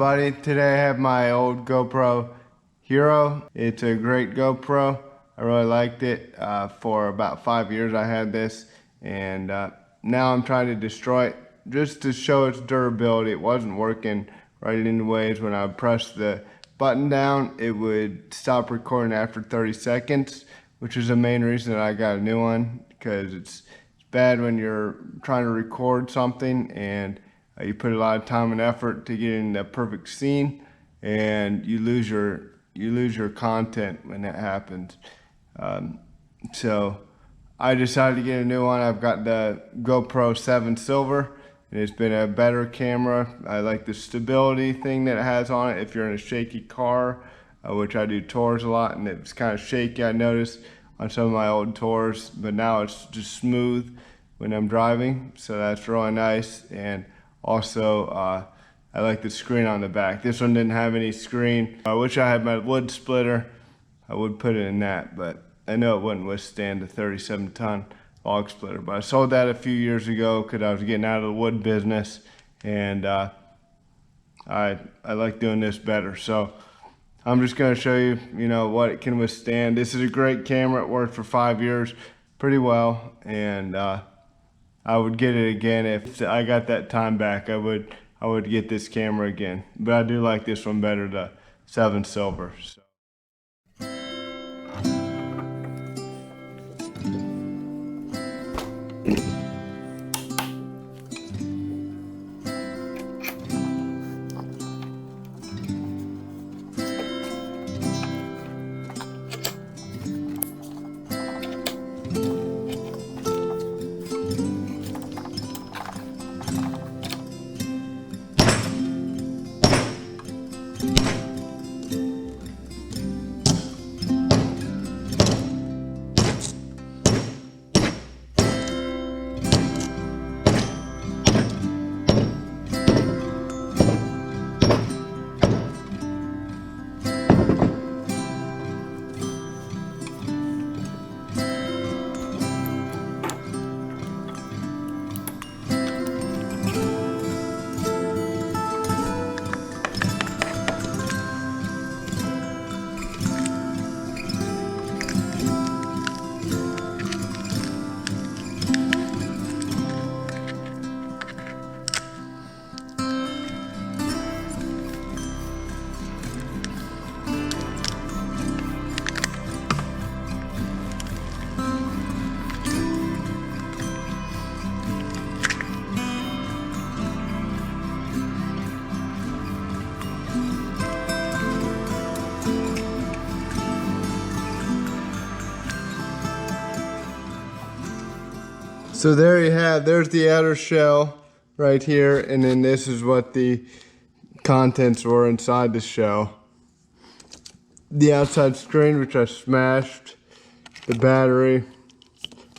everybody. Today I have my old GoPro Hero. It's a great GoPro. I really liked it. For about 5 years I had this, and now I'm trying to destroy it just to show its durability. It wasn't working right anyways. When I would press the button down, it would stop recording after 30 seconds, which is the main reason that I got a new one, because it's bad when you're trying to record something and you put a lot of time and effort to get in the perfect scene, and you lose your content when that happens. So I decided to get a new one. I've got the GoPro 7 Silver, and it's been a better camera. I like the stability thing that it has on it. If you're in a shaky car, which I do tours a lot, and it's kind of shaky, I noticed on some of my old tours, but now it's just smooth when I'm driving, so that's really nice. And also, I like the screen on the back. This one didn't have any screen. I wish I had my wood splitter. I would put it in that, but I know it wouldn't withstand a 37-ton log splitter. But I sold that a few years ago because I was getting out of the wood business, and I like doing this better. So I'm just going to show you, what it can withstand. This is a great camera. It worked for 5 years pretty well, and I would get it again if I got that time back. I would get this camera again, but I do like this one better, the 7 Silver. So. So there you have, there's the outer shell right here, and then this is what the contents were inside the shell. The outside screen, which I smashed, the battery,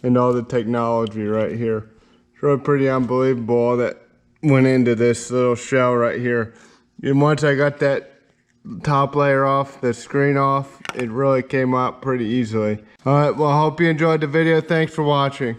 and all the technology right here. It's really pretty unbelievable all that went into this little shell right here. And once I got that top layer off, the screen off, it really came out pretty easily. All right, well, I hope you enjoyed the video. Thanks for watching.